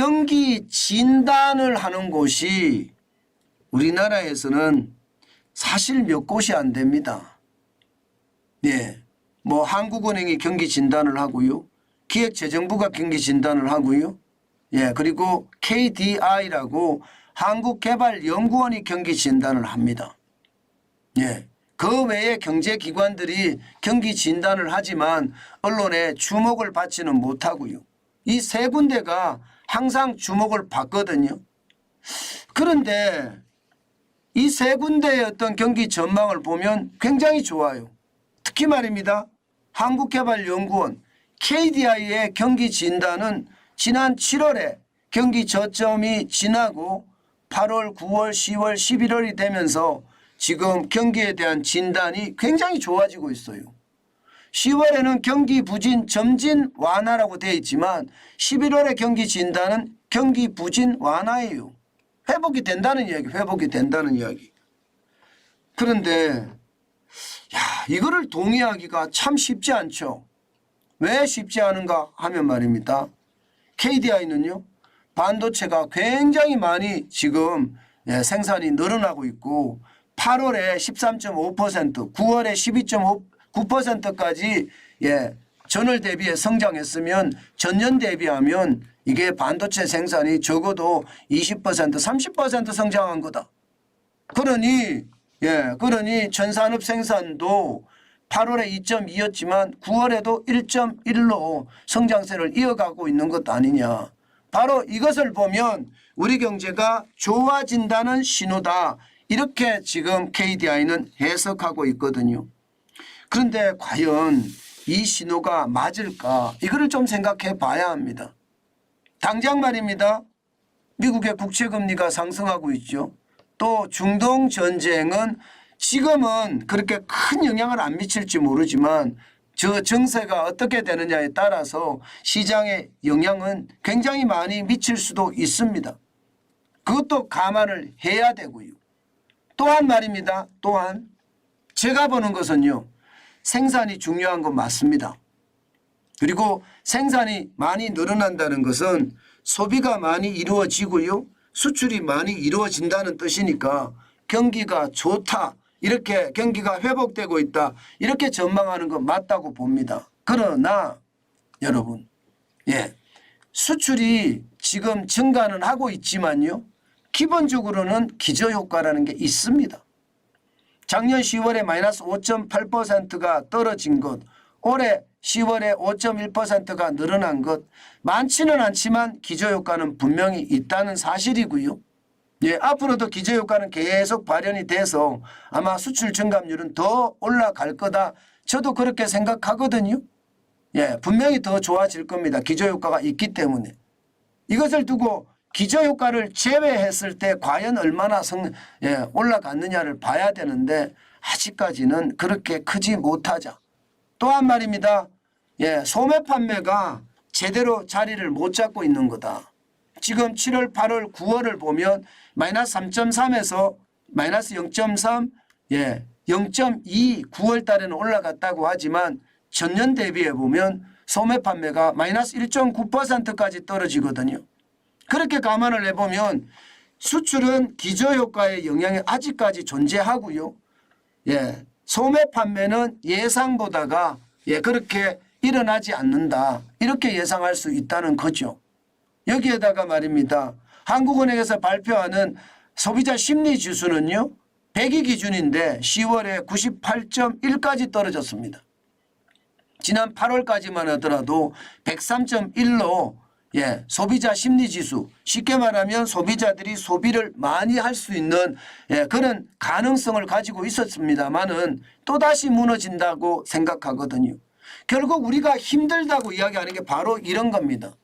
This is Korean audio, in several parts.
경기 진단을 하는 곳이 우리나라에서는 사실 몇 곳이 안 됩니다. 예. 뭐 한국은행이 경기 진단을 하고요. 기획재정부가 경기 진단을 하고요. 예. 그리고 KDI라고 한국개발연구원이 경기 진단을 합니다. 예. 그 외에 경제기관들이 경기 진단을 하지만 언론에 주목을 받지는 못하고요. 이 세 군데가 항상 주목을 받거든요. 그런데 이 세 군데의 어떤 경기 전망을 보면 굉장히 좋아요. 특히 말입니다. 한국개발연구원 KDI의 경기 진단은 지난 7월에 경기 저점이 지나고 8월, 9월, 10월, 11월이 되면서 지금 경기에 대한 진단이 굉장히 좋아지고 있어요. 10월에는 경기 부진 점진 완화라고 되어 있지만 11월의 경기 진단은 경기 부진 완화예요. 회복이 된다는 이야기, 회복이 된다는 이야기. 그런데 이거를 동의하기가 참 쉽지 않죠. 왜 쉽지 않은가 하면 말입니다. KDI는요. 반도체가 굉장히 지금 생산이 늘어나고 있고 8월에 13.5%, 9월에 12.9%까지 전월 대비해 성장했으면 전년 대비하면 이게 반도체 생산이 적어도 20%, 30% 성장한 거다. 그러니 전산업 생산도 8월에 2.2였지만 9월에도 1.1로 성장세를 이어가고 있는 것 아니냐. 바로 이것을 보면 우리 경제가 좋아진다는 신호다. 이렇게 지금 KDI는 해석하고 있거든요. 그런데 과연 이 신호가 맞을까? 이거를 좀 생각해 봐야 합니다. 당장 말입니다. 미국의 국채금리가 상승하고 있죠. 또 중동 전쟁은 지금은 그렇게 큰 영향을 안 미칠지 모르지만 저 정세가 어떻게 되느냐에 따라서 시장에 영향은 굉장히 많이 미칠 수도 있습니다. 그것도 감안을 해야 되고요. 또한 말입니다. 또한 제가 보는 것은요. 생산이 중요한 건 맞습니다. 그리고 생산이 많이 늘어난다는 것은 소비가 많이 이루어지고요. 수출이 많이 이루어진다는 뜻이니까 경기가 좋다. 이렇게 경기가 회복되고 있다. 이렇게 전망하는 건 맞다고 봅니다. 그러나 여러분 수출이 지금 증가는 하고 있지만요. 기본적으로는 기저효과라는 게 있습니다. 작년 10월에 마이너스 5.8%가 떨어진 것, 올해 10월에 5.1%가 늘어난 것, 많지는 않지만 기저효과는 분명히 있다는 사실이고요. 앞으로도 기저효과는 계속 발현이 돼서 아마 수출 증감률은 더 올라갈 거다. 저도 그렇게 생각하거든요. 분명히 더 좋아질 겁니다. 기저효과가 있기 때문에. 이것을 두고 기저효과를 제외했을 때 과연 얼마나 올라갔느냐를 봐야 되는데 아직까지는 그렇게 크지 못하자. 또한 말입니다. 소매 판매가 제대로 자리를 못 잡고 있는 거다. 지금 7월, 8월, 9월을 보면 마이너스 3.3에서 마이너스 0.3, 0.2 9월 달에는 올라갔다고 하지만 전년 대비해 보면 소매 판매가 마이너스 1.9%까지 떨어지거든요. 그렇게 감안을 해보면 수출은 기저효과의 영향이 아직까지 존재하고요. 소매 판매는 예상보다가 그렇게 일어나지 않는다. 이렇게 예상할 수 있다는 거죠. 여기에다가 말입니다. 한국은행에서 발표하는 소비자 심리지수는요. 100이 기준인데 10월에 98.1까지 떨어졌습니다. 지난 8월까지만 하더라도 103.1로 소비자 심리지수, 쉽게 말하면 소비자들이 소비를 많이 할 수 있는 그런 가능성을 가지고 있었습니다만은 또다시 무너진다고 생각하거든요. 결국 우리가 힘들다고 이야기하는 게 바로 이런 겁니다.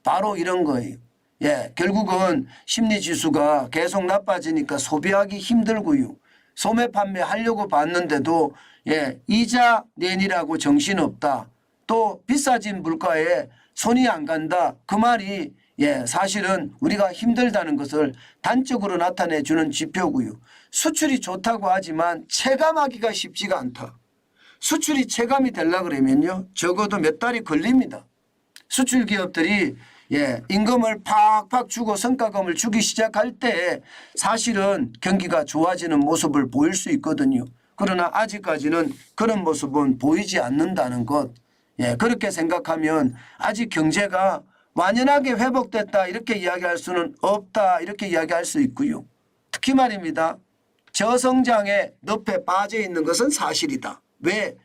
바로 이런 거예요. 결국은 심리지수가 계속 나빠지니까 소비하기 힘들고요. 소매 판매하려고 봤는데도 이자 내니라고 정신없다. 또 비싸진 물가에 손이 안 간다. 그 말이 사실은 우리가 힘들다는 것을 단적으로 나타내 주는 지표고요. 수출이 좋다고 하지만 체감하기가 쉽지가 않다. 수출이 체감이 되려고 그러면요. 적어도 몇 달이 걸립니다. 수출 기업들이 임금을 팍팍 주고 성과금을 주기 시작할 때 사실은 경기가 좋아지는 모습을 보일 수 있거든요. 그러나 아직까지는 그런 모습은 보이지 않는다는 것. 그렇게 생각하면 아직 경제가 완연하게 회복됐다 이렇게 이야기할 수는 없다 이렇게 이야기할 수 있고요. 특히 말입니다. 저성장의 늪에 빠져 있는 것은 사실이다. 왜?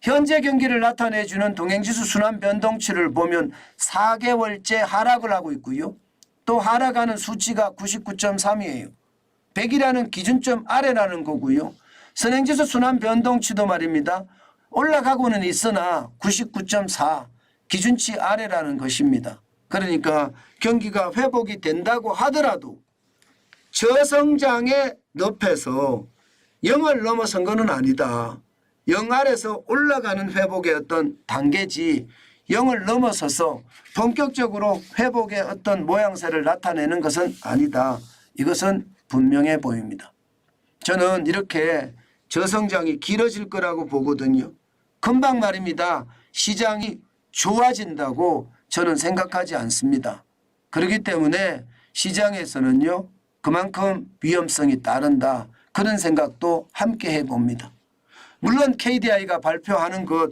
현재 경기를 나타내주는 동행지수 순환 변동치를 보면 4개월째 하락을 하고 있고요. 또 하락하는 수치가 99.3이에요. 100이라는 기준점 아래라는 거고요. 선행지수 순환 변동치도 말입니다. 올라가고는 있으나 99.4 기준치 아래라는 것입니다. 그러니까 경기가 회복이 된다고 하더라도 저성장의 늪에서 0을 넘어선 것은 아니다. 0 아래서 올라가는 회복의 어떤 단계지 0을 넘어서서 본격적으로 회복의 어떤 모양새를 나타내는 것은 아니다. 이것은 분명해 보입니다. 저는 이렇게 저성장이 길어질 거라고 보거든요. 금방 말입니다. 시장이 좋아진다고 저는 생각하지 않습니다. 그렇기 때문에 시장에서는요. 그만큼 위험성이 따른다. 그런 생각도 함께 해봅니다. 물론 KDI가 발표하는 것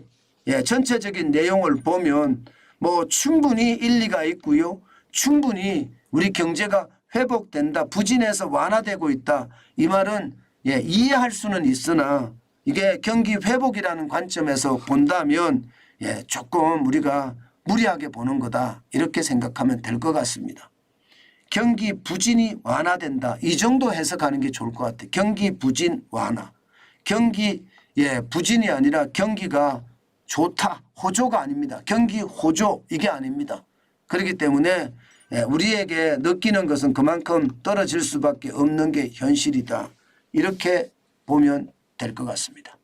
전체적인 내용을 보면 뭐 충분히 일리가 있고요. 충분히 우리 경제가 회복된다. 부진해서 완화되고 있다. 이 말은 이해할 수는 있으나 이게 경기 회복이라는 관점에서 본다면 조금 우리가 무리하게 보는 거다. 이렇게 생각하면 될 것 같습니다. 경기 부진이 완화된다. 이 정도 해석하는 게 좋을 것 같아요. 경기 부진 완화. 경기 부진이 아니라 경기가 좋다. 호조가 아닙니다. 경기 호조 이게 아닙니다. 그렇기 때문에 우리에게 느끼는 것은 그만큼 떨어질 수밖에 없는 게 현실이다. 이렇게 보면 될 것 같습니다.